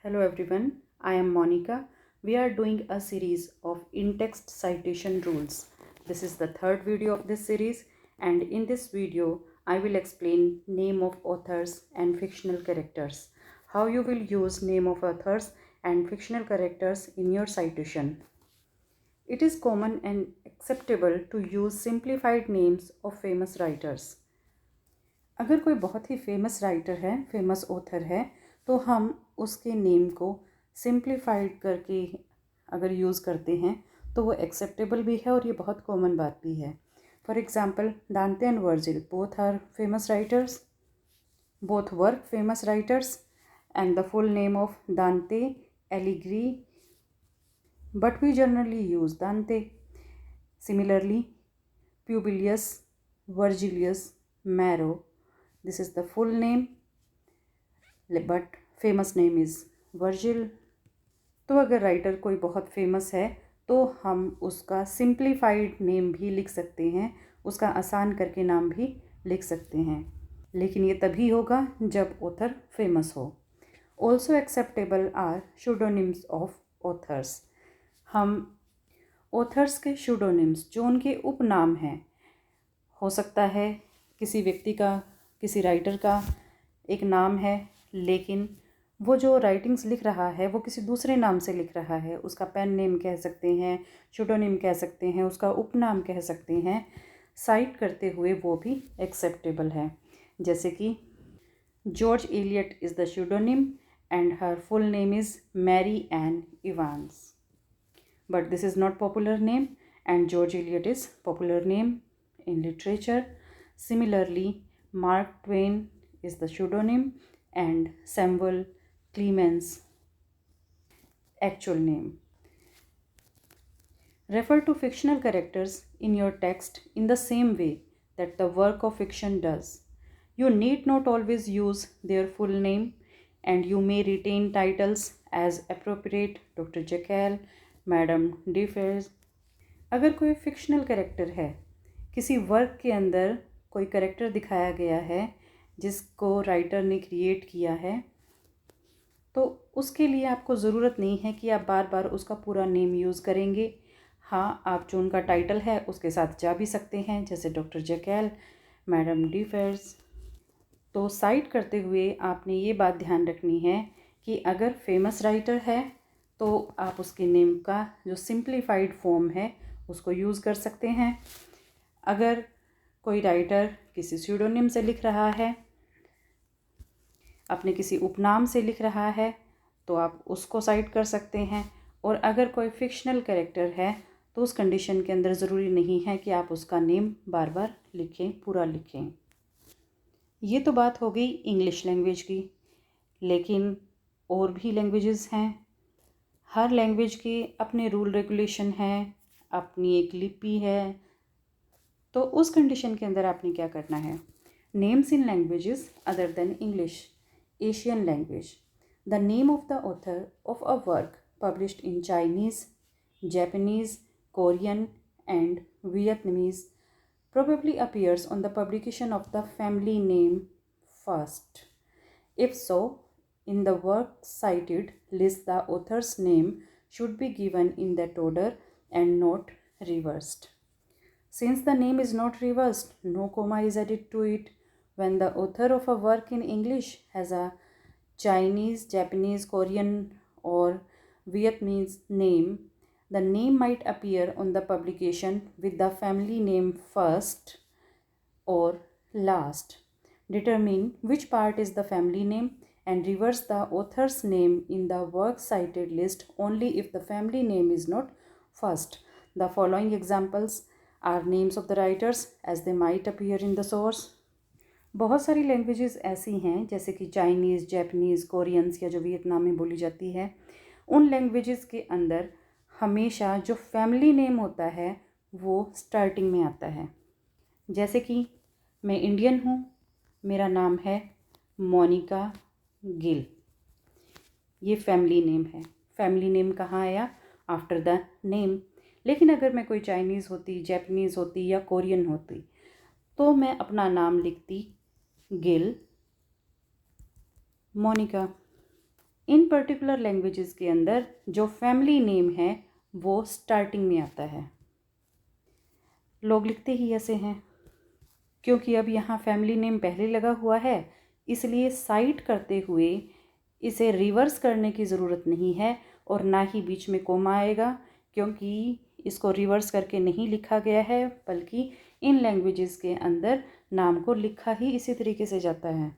Hello everyone, I am Monica. We are doing a series of in-text citation rules. This is the third video of this series, and in this video I will explain name of authors and fictional characters. How you will use name of authors and fictional characters in your citation. It is common and acceptable to use simplified names of famous writers. अगर कोई बहुत ही famous writer है, famous author है, तो हम उसके name को simplified करके अगर यूज़ करते हैं तो वो एक्सेप्टेबल भी है और ये बहुत कॉमन बात भी है. For example, Dante and Virgil both are famous writers, both were famous writers, and the full name of Dante Alighieri, but we generally use Dante. Similarly, Publius Virgilius Maro, this is the full name, but famous name is Virgil. तो अगर writer कोई बहुत famous है तो हम उसका simplified name भी लिख सकते हैं, उसका आसान करके नाम भी लिख सकते हैं, लेकिन ये तभी होगा जब ऑथर फेमस हो. Also acceptable are pseudonyms of authors. हम ऑथर्स के शूडोनिम्स, जो उनके उपनाम हैं, हो सकता है किसी व्यक्ति का, किसी राइटर का एक नाम है, लेकिन वो जो राइटिंग्स लिख रहा है वो किसी दूसरे नाम से लिख रहा है. उसका पेन नेम कह सकते हैं, शूडोनिम कह सकते हैं, उसका उपनाम कह सकते हैं. साइट करते हुए वो भी एक्सेप्टेबल है. जैसे कि George Eliot is the pseudonym and her full name is Mary Ann Evans. But this is not popular name, and George Eliot is popular name in literature. Similarly, Mark Twain is the pseudonym and Samuel Clemens actual name. Refer to fictional characters in your text in the same way that the work of fiction does. You need not always use their full name, and you may retain titles as appropriate. Dr. Jekyll, madam Defarge. अगर कोई fictional character है, किसी work के अंदर कोई character दिखाया गया है जिसको राइटर ने क्रिएट किया है, तो उसके लिए आपको ज़रूरत नहीं है कि आप बार बार उसका पूरा नेम यूज़ करेंगे. हाँ, आप जो उनका टाइटल है उसके साथ जा भी सकते हैं, जैसे डॉक्टर जेकेल, मैडम डिफेज. तो साइट करते हुए आपने ये बात ध्यान रखनी है कि अगर फेमस राइटर है तो आप उसके नेम का जो सिंप्लीफाइड फॉर्म है उसको यूज़ कर सकते हैं. अगर कोई राइटर किसी स्यूडोनिम से लिख रहा है, अपने किसी उपनाम से लिख रहा है, तो आप उसको साइट कर सकते हैं. और अगर कोई फिक्शनल कैरेक्टर है तो उस कंडीशन के अंदर ज़रूरी नहीं है कि आप उसका नेम बार बार लिखें, पूरा लिखें. ये तो बात हो गई इंग्लिश लैंग्वेज की, लेकिन और भी लैंग्वेजेस हैं. हर लैंग्वेज के अपने रूल रेगुलेशन हैं, अपनी एक लिपि है. तो उस कंडीशन के अंदर आपने क्या करना है? Names in languages other than English. Asian language. The name of the author of a work published in Chinese, Japanese, Korean and Vietnamese probably appears on the publication of the family name first. If so, in the work cited list, the author's name should be given in that order and not reversed. Since the name is not reversed, no comma is added to it. When the author of a work in English has a Chinese, Japanese, Korean, or Vietnamese name, the name might appear on the publication with the family name first or last. Determine which part is the family name and reverse the author's name in the works cited list only if the family name is not first. The following examples are names of the writers as they might appear in the source. बहुत सारी languages ऐसी हैं, जैसे कि Chinese, Japanese, Koreans या जो Vietnam में बोली जाती है. उन लैंग्वेजेस के अंदर हमेशा जो फैमिली नेम होता है वो स्टार्टिंग में आता है. जैसे कि मैं इंडियन हूँ, मेरा नाम है मोनिका गिल. ये फैमिली नेम है. फैमिली नेम कहाँ आया? After the name. लेकिन अगर मैं कोई चाइनीज़ होती, जापानीज़ होती या कोरियन होती तो मैं अपना नाम लिखती Gill Monika. In particular languages के अंदर जो फैमिली नेम है वो स्टार्टिंग में आता है। लोग लिखते ही ऐसे हैं, क्योंकि अब यहाँ फैमिली नेम पहले लगा हुआ है, इसलिए साइट करते हुए इसे रिवर्स करने की ज़रूरत नहीं है और ना ही बीच में कोमा आएगा, क्योंकि इसको रिवर्स करके नहीं लिखा गया है, बल्कि इन लैंग्वेजेस के अंदर नाम को लिखा ही इसी तरीके से जाता है।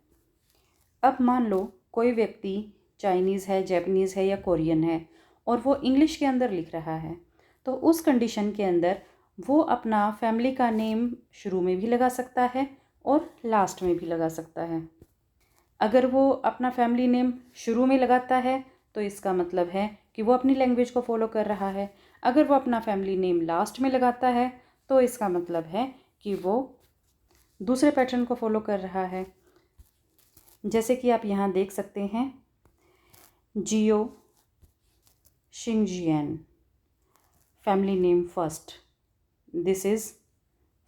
अब मान लो कोई व्यक्ति चाइनीज़ है, जैपनीज़ है या कोरियन है और वो इंग्लिश के अंदर लिख रहा है, तो उस कंडीशन के अंदर वो अपना फैमिली का नेम शुरू में भी लगा सकता है और लास्ट में भी लगा सकता है। अगर वो अपना फैमिली नेम शुरू में लगाता है तो इसका मतलब है कि वो अपनी लैंग्वेज को फॉलो कर रहा है। अगर वो अपना फैमिली नेम लास्ट में लगाता है तो इसका मतलब है कि वो दूसरे पैटर्न को फॉलो कर रहा है। जैसे कि आप यहाँ देख सकते हैं, Gao Xingjian, family name first, this is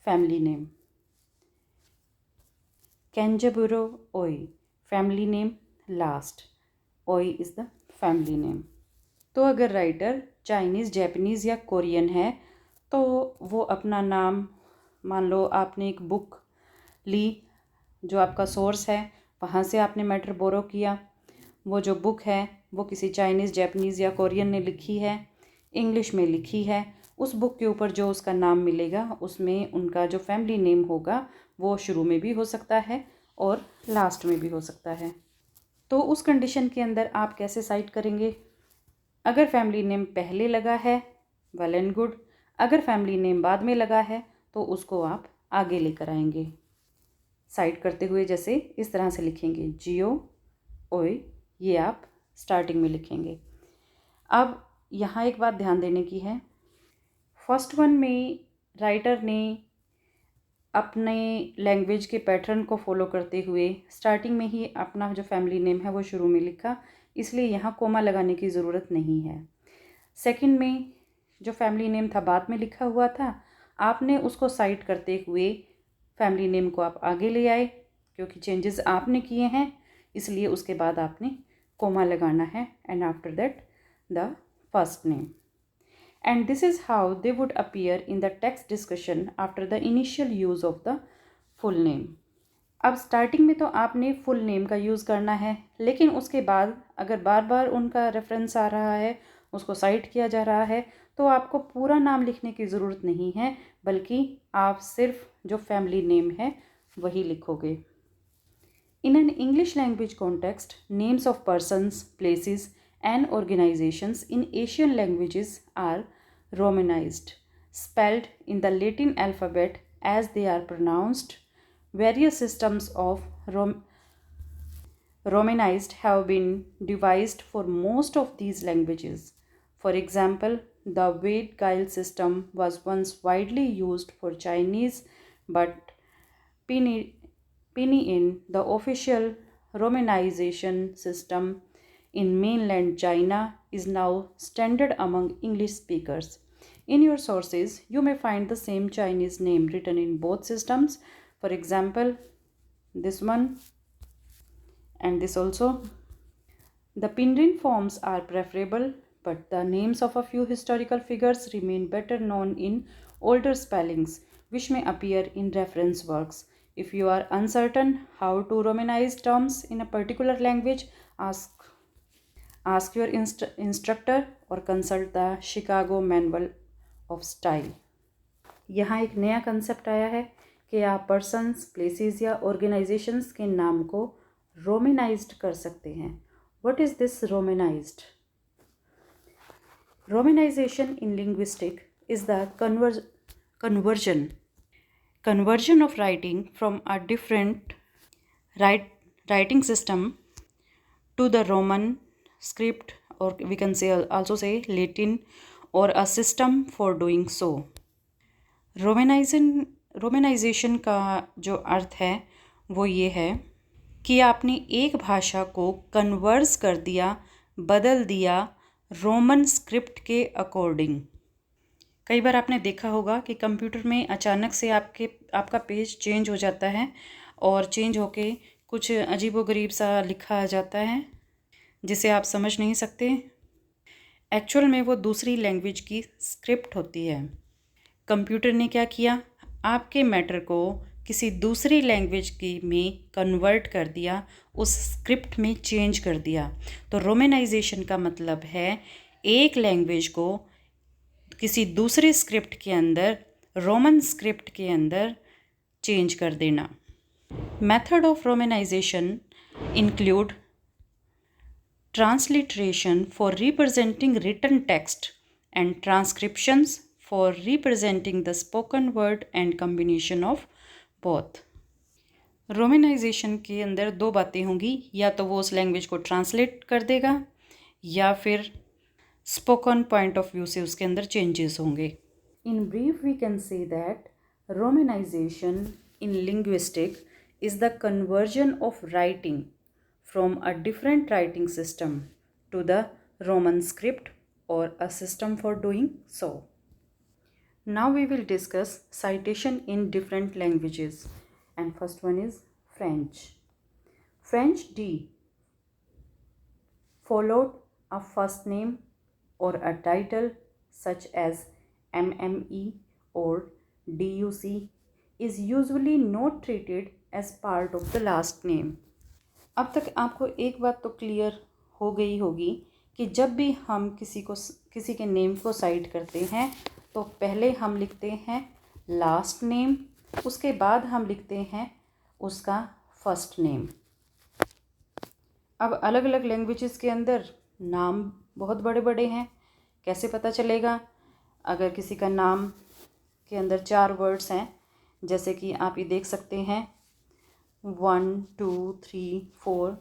family name. Kenzaburo Oe, family name last, Oe is the family name. तो अगर राइटर चाइनीज़, जैपनीज़ या कोरियन है तो वो अपना नाम, मान लो आपने एक बुक ली, जो आपका सोर्स है वहाँ से आपने मैटर बोरो किया, वो जो बुक है वो किसी चाइनीज़, जैपनीज़ या कोरियन ने लिखी है, इंग्लिश में लिखी है, उस बुक के ऊपर जो उसका नाम मिलेगा उसमें उनका जो फैमिली नेम होगा वो शुरू में भी हो सकता है और लास्ट में भी हो सकता है। तो उस कंडीशन के अंदर आप कैसे साइट करेंगे? अगर फैमिली नेम पहले लगा है, वेल एंड गुड। अगर फैमिली नेम बाद में लगा है तो उसको आप आगे लेकर आएंगे साइट करते हुए, जैसे इस तरह से लिखेंगे, जियो ओई, ये आप स्टार्टिंग में लिखेंगे। अब यहाँ एक बात ध्यान देने की है, फर्स्ट वन में राइटर ने अपने लैंग्वेज के पैटर्न को फॉलो करते हुए स्टार्टिंग में ही अपना जो फैमिली नेम है वो शुरू में लिखा, इसलिए यहाँ कोमा लगाने की ज़रूरत नहीं है। सेकंड में जो फैमिली नेम था बाद में लिखा हुआ था, आपने उसको साइट करते हुए फैमिली नेम को आप आगे ले आए, क्योंकि चेंजेस आपने किए हैं, इसलिए उसके बाद आपने कोमा लगाना है, and after that the first name. And this is how they would appear in the text discussion after the initial use of the full name. अब स्टार्टिंग में तो आपने फुल नेम का यूज़ करना है, लेकिन उसके बाद अगर बार बार उनका रेफरेंस आ रहा है, उसको साइट किया जा रहा है, तो आपको पूरा नाम लिखने की ज़रूरत नहीं है, बल्कि आप सिर्फ जो फैमिली नेम है वही लिखोगे। In an English language context, names of persons, places, and organizations in Asian languages are Romanized, spelled in the Latin alphabet as they are pronounced. Various systems of Romanized have been devised for most of these languages. For example, the Wade-Giles system was once widely used for Chinese, but Pinyin, the official Romanization system in mainland China, is now standard among English speakers. In your sources, you may find the same Chinese name written in both systems. For example, this one and this also. The Pinyin forms are preferable, but the names of a few historical figures remain better known in older spellings, which may appear in reference works. If you are uncertain how to Romanize terms in a particular language, ask your instructor or consult the Chicago Manual of Style. यहाँ एक नया concept आया है कि आप persons, places या organisations के नाम को रोमेनाइज्ड कर सकते हैं। What is this romanized? Romanization in linguistics is the conversion of writing from a different writing system to the Roman script, or we can also say Latin, or a system for doing so. रोमेनाइजेशन का जो अर्थ है वो ये है कि आपने एक भाषा को कन्वर्स कर दिया, बदल दिया रोमन स्क्रिप्ट के अकॉर्डिंग। कई बार आपने देखा होगा कि कंप्यूटर में अचानक से आपका पेज चेंज हो जाता है और चेंज होके कुछ अजीबोगरीब सा लिखा आ जाता है, जिसे आप समझ नहीं सकते। एक्चुअल में वो दूसरी लैंग्वेज की स्क्रिप्ट होती है। कंप्यूटर ने क्या किया, आपके मैटर को किसी दूसरी लैंग्वेज की में कन्वर्ट कर दिया, उस स्क्रिप्ट में चेंज कर दिया। तो रोमेनाइजेशन का मतलब है एक लैंग्वेज को किसी दूसरे स्क्रिप्ट के अंदर, रोमन स्क्रिप्ट के अंदर चेंज कर देना। Method of romanization include transliteration for representing written text and transcriptions for representing the spoken word and combination of both. Romanization के अंदर दो बातें होंगी, या तो वो उस लैंग्वेज को ट्रांसलेट कर देगा या फिर स्पोकन पॉइंट ऑफ व्यू से उसके अंदर चेंजेस होंगे। In brief we can say that romanization in linguistic is the conversion of writing from a different writing system to the Roman script or a system for doing so. Now we will discuss citation in different languages, and first one is French. French D followed a first name or a title such as MME or DUC is usually not treated as part of the last name. अब तक आपको एक बात तो clear हो गई होगी कि जब भी हम किसी के नेम को साइट करते हैं तो पहले हम लिखते हैं लास्ट नेम, उसके बाद हम लिखते हैं उसका फर्स्ट नेम। अब अलग अलग लैंग्वेजेस के अंदर नाम बहुत बड़े बड़े हैं, कैसे पता चलेगा? अगर किसी का नाम के अंदर 4 वर्ड्स हैं, जैसे कि आप ये देख सकते हैं 1 2 3 4,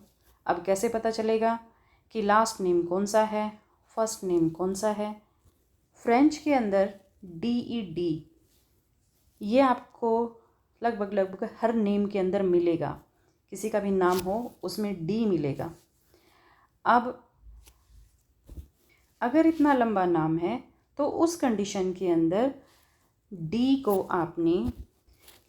अब कैसे पता चलेगा कि लास्ट नेम कौन सा है, फर्स्ट नेम कौन सा है? फ्रेंच के अंदर DED ये आपको लगभग हर नेम के अंदर मिलेगा, किसी का भी नाम हो उसमें D मिलेगा। अब अगर इतना लंबा नाम है तो उस कंडीशन के अंदर D को आपने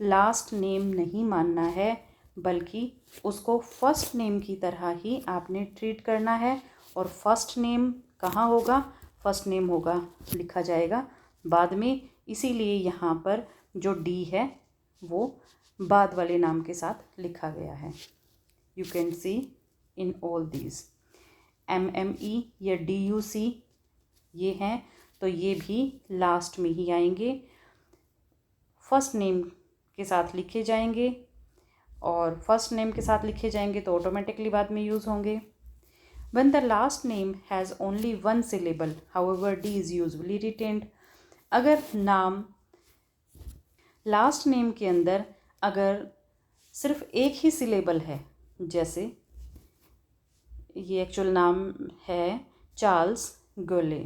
लास्ट नेम नहीं मानना है, बल्कि उसको फर्स्ट नेम की तरह ही आपने ट्रीट करना है। और फर्स्ट नेम कहाँ होगा? फर्स्ट नेम होगा, लिखा जाएगा बाद में, इसीलिए यहाँ पर जो D है वो बाद वाले नाम के साथ लिखा गया है। You can see in all these MME या DUC ये हैं, तो ये भी लास्ट में ही आएंगे, फर्स्ट नेम के साथ लिखे जाएंगे, और फर्स्ट नेम के साथ लिखे जाएंगे तो ऑटोमेटिकली बाद में यूज़ होंगे। When the last name has only one syllable, however, D is usually retained. अगर नाम लास्ट नेम के अंदर अगर सिर्फ एक ही सिलेबल है, जैसे ये एक्चुअल नाम है चार्ल्स गोले,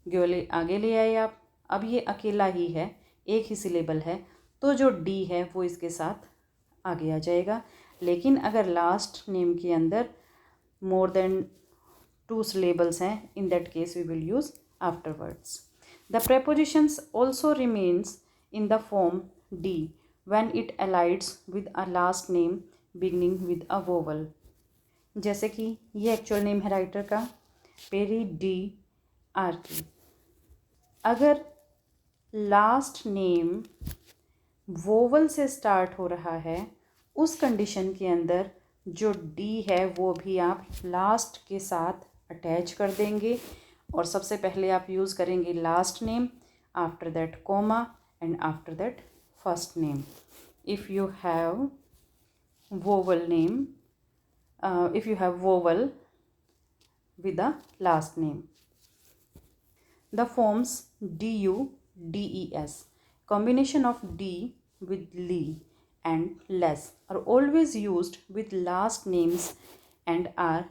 गोले आगे ले आए आप, अब ये अकेला ही है, एक ही सिलेबल है, तो जो D है वो इसके साथ आगे आ जाएगा। लेकिन अगर लास्ट नेम के अंदर मोर देन 2 syllables हैं, in that case we will use afterwards. The prepositions also remains in the form D when it allies with a last name beginning with a vowel. जैसे कि ये actual name है writer का, peri D Archie. अगर last name vowel से start हो रहा है, उस कंडीशन के अंदर जो D है वो भी आप लास्ट के साथ अटैच कर देंगे, और सबसे पहले आप यूज़ करेंगे last name, after that comma, and after that first name. If you have vowel name, if you have vowel with the last name. The forms DU, DES, combination of D with Lee and less are always used with last names and are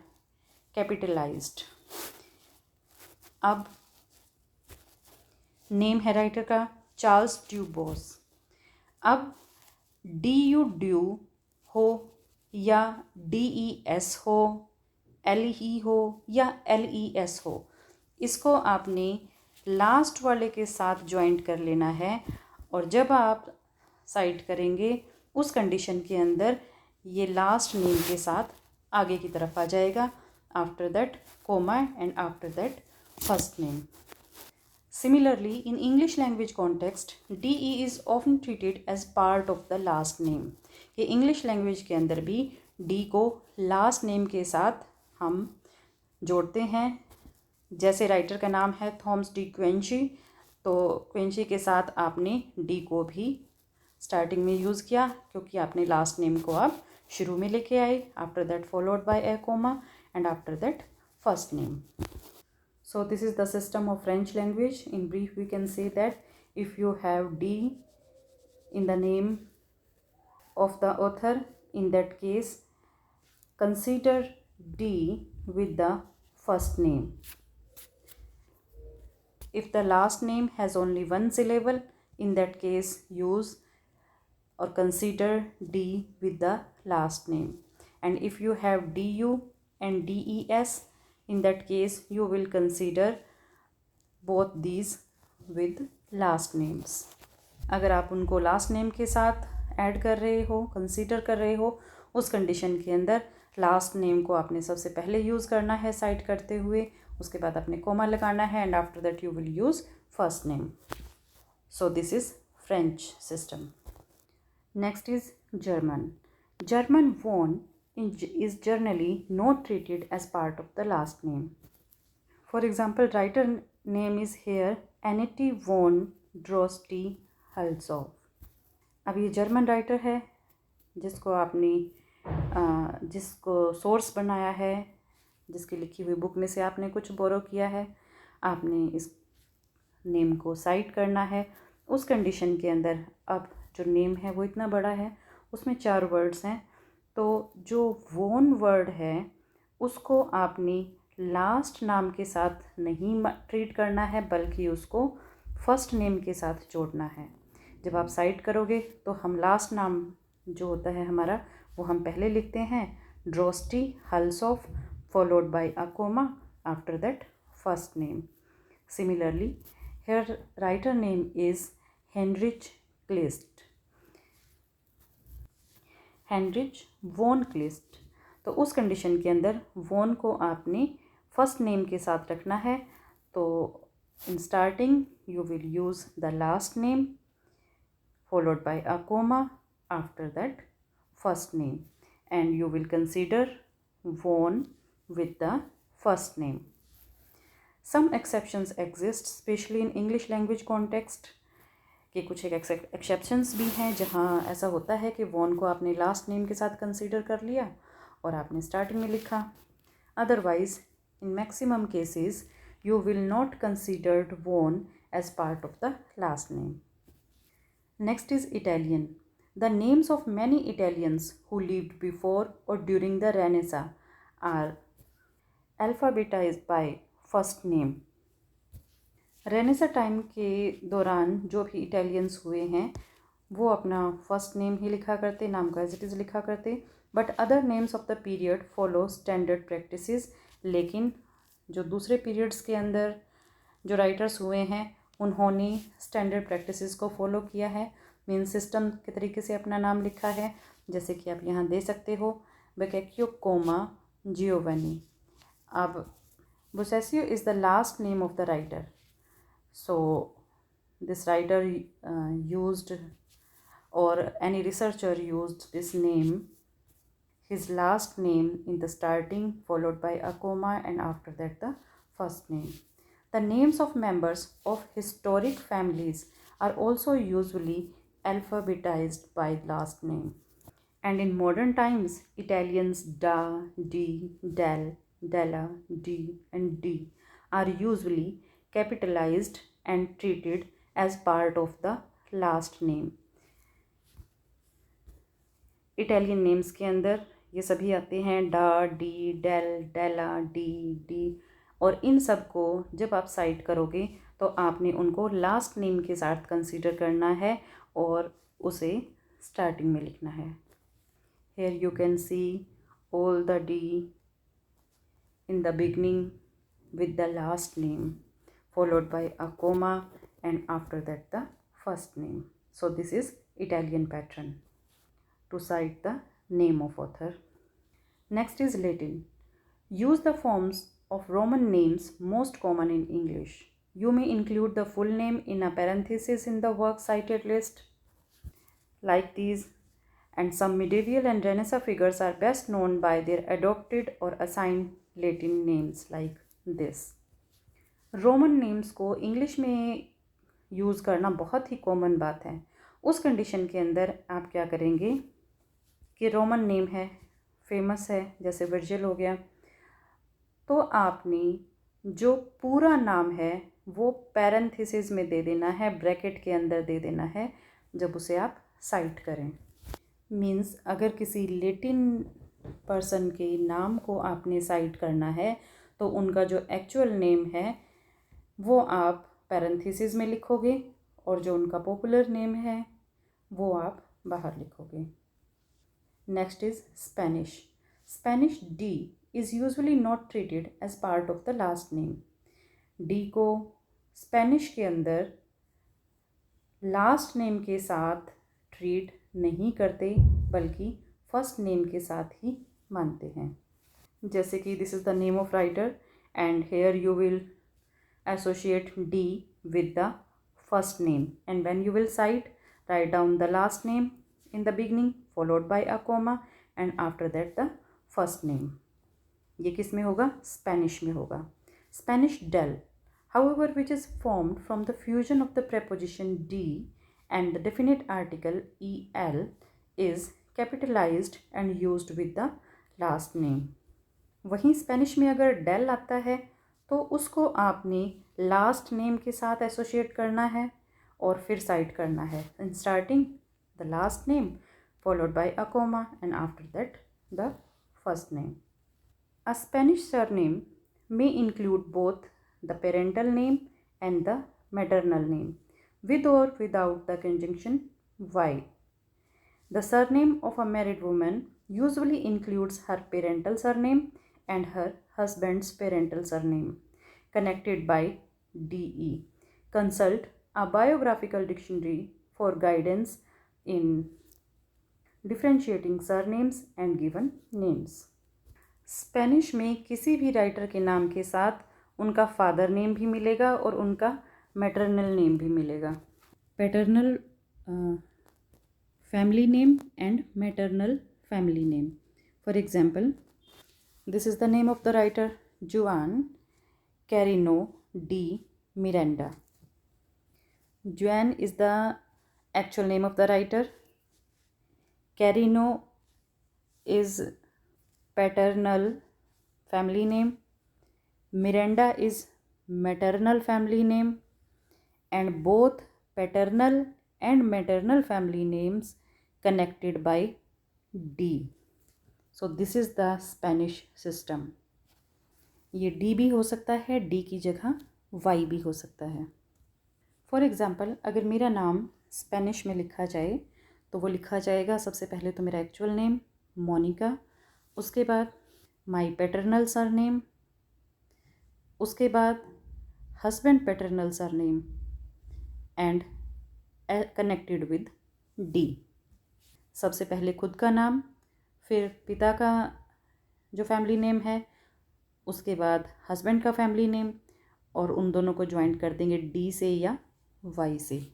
capitalized. अब name है writer का Charles ड्यूबोस। अब DU due हो या DES हो, LE हो या LES हो, इसको आपने लास्ट वाले के साथ ज्वाइंट कर लेना है, और जब आप साइट करेंगे उस कंडीशन के अंदर ये लास्ट नेम के साथ आगे की तरफ आ जाएगा। after that comma, and after that first name. Similarly, in English language context, DE is often treated as part of the last name. कि इंग्लिश लैंग्वेज के अंदर भी डी को लास्ट नेम के साथ हम जोड़ते हैं. जैसे राइटर का नाम है थॉमस डी क्वेंची, तो क्वेंची के साथ आपने डी को भी स्टार्टिंग में यूज़ किया क्योंकि आपने लास्ट नेम को आप शुरू में लेके आए. After that followed by a comma and after that first name. So this is the system of French language. In brief, we can say that if you have D in the name of the author, in that case, consider D with the first name. If the last name has only one syllable, in that case, use or consider D with the last name. And if you have DU and DES, in that case you will consider both these with last names. अगर आप उनको last name के साथ add कर रहे हो, consider कर रहे हो, उस कंडीशन के अंदर लास्ट नेम को आपने सबसे पहले यूज़ करना है साइड करते हुए, उसके बाद आपने कोमा लगाना है and after that you will use first name. So this is French system. Next is German. German von is generally not treated as part of the last name. For example, writer name is here Annette von Droste-Hülshoff. अब ये German writer है जिसको आपने जिसको source बनाया है, जिसकी लिखी हुई बुक में से आपने कुछ बोरो किया है, आपने इस नेम को साइट करना है. उस कंडीशन के अंदर अब जो नेम है वो इतना बड़ा है, उसमें 4 वर्ड्स हैं, तो जो वोन वर्ड है उसको आपने लास्ट नाम के साथ नहीं ट्रीट करना है बल्कि उसको फर्स्ट नेम के साथ जोड़ना है. जब आप साइट करोगे तो हम लास्ट नाम जो होता है हमारा वो हम पहले लिखते हैं Droste Hulshoff followed by a comma, after that first name. Similarly here writer name is Heinrich Kleist, Heinrich von Kleist. तो उस कंडीशन के अंदर वोन को आपने फर्स्ट नेम के साथ रखना है. तो in starting you will use the last name followed by a comma, after that first name, and you will consider von with the first name. Some exceptions exist specially in English language context. कि कुछ एक exceptions भी हैं जहाँ ऐसा होता है कि वॉन को आपने लास्ट नेम के साथ कंसीडर कर लिया और आपने स्टार्टिंग में लिखा. Otherwise in maximum cases you will not considered von as part of the last name. Next is Italian. The names of many Italians who lived before or during the renaissance are alphabetized by first name. Renaissance time के दौरान जो भी Italians हुए हैं वो अपना first name ही लिखा करते, नाम को एज इट इज़ लिखा करते. But other names of the period follow standard practices. लेकिन जो दूसरे पीरियड्स के अंदर जो राइटर्स हुए हैं उन्होंने स्टैंडर्ड प्रैक्टिसेस को फॉलो किया है, मीन सिस्टम के तरीके से अपना नाम लिखा है. जैसे कि आप यहाँ दे सकते हो बेकेक्यो कोमा जियोवनी. अब Boccaccio is the last name of the writer. So this writer used or any researcher used this name, his last name in the starting followed by a comma and after that the first name. The names of members of historic families are also usually alphabetized by last name. And in modern times, Italians da, di, del, della, di and di are usually capitalized and treated as part of the last name. Italian names के अंदर ये सभी आते हैं डा, D, del, डेला, D, और इन सब को जब आप साइट करोगे तो आपने उनको लास्ट नेम के साथ कंसीडर करना है और उसे स्टार्टिंग में लिखना है. Here you can see all the D in the beginning with the last name followed by a comma and after that the first name. So this is Italian pattern to cite the name of author. Next is Latin. Use the forms of Roman names most common in English. You may include the full name in a parenthesis in the works cited list, like these, and some medieval and Renaissance figures are best known by their adopted or assigned Latin names like this. Roman names को English में use करना बहुत ही common बात है। उस condition के अंदर आप क्या करेंगे कि रोमन नेम है, फेमस है, जैसे वर्जिल हो गया, तो आपने जो पूरा नाम है वो पैरेंथेसिस में दे देना है, ब्रैकेट के अंदर दे देना है जब उसे आप साइट करें। मीन्स अगर किसी लेटिन पर्सन के नाम को आपने साइट करना है तो उनका जो एक्चुअल नेम है वो आप पैरेंथेसिस में लिखोगे और जो उनका पॉपुलर नेम है वो आप बाहर लिखोगे। Next is Spanish. Spanish D is usually not treated as part of the last name. D को स्पेनिश के अंदर लास्ट नेम के साथ ट्रीट नहीं करते बल्कि फर्स्ट नेम के साथ ही मानते हैं। जैसे कि this is the name of writer and here you will associate D with the first name, and when you will cite, write down the last name in the beginning followed by a comma and after that the first name. ये किस में होगा? Spanish में होगा। Spanish del, however, which is formed from the fusion of the preposition D and the definite article EL, is capitalized and used with the last name. वहीं Spanish में अगर del आता है तो उसको आपने लास्ट नेम के साथ एसोशिएट करना है और फिर साइट करना है in starting the last name followed by a comma and after that the first name. A Spanish surname may include both the parental name and the maternal name, with or without the conjunction y. The surname of a married woman usually includes her parental surname and her husband's parental surname, connected by DE. Consult a biographical dictionary for guidance in differentiating surnames and given names. Spanish में किसी भी writer के नाम के साथ उनका father name भी मिलेगा और उनका मैटरनल नेम भी मिलेगा। Paternal family name and maternal family name. For example, this is the name of the writer Juan Carreno de Miranda. Juan is the actual name of the writer. Carreno is paternal family name, Miranda is maternal family name, and both paternal and maternal family names connected by D. So this is the Spanish system. ये D भी हो सकता है, D की जगह Y भी हो सकता है। फॉर एग्ज़ाम्पल, अगर मेरा नाम स्पेनिश में लिखा जाए तो वो लिखा जाएगा सबसे पहले तो मेरा एक्चुअल नेम मोनिका, उसके बाद माई पैटर्नल सरनेम, उसके बाद husband paternal surname and connected with D. सबसे पहले खुद का नाम, फिर पिता का जो फैमिली नेम है, उसके बाद हस्बैंड का फैमिली नेम, और उन दोनों को ज्वाइन कर देंगे डी से या वाई से।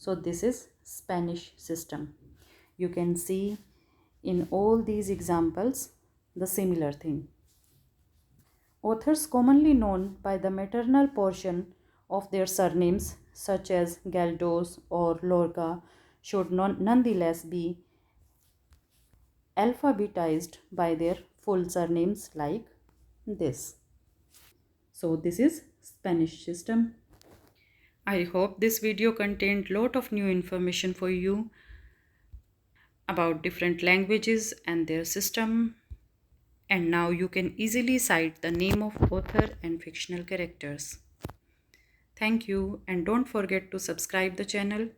So this is Spanish system. You can see in all these examples the similar thing. Authors commonly known by the maternal portion of their surnames, such as Galdós or Lorca, should nonetheless be alphabetized by their full surnames like this. So this is Spanish system. I hope this video contained lot of new information for you about different languages and their system, and now you can easily cite the name of author and fictional characters. Thank you, and don't forget to subscribe the channel.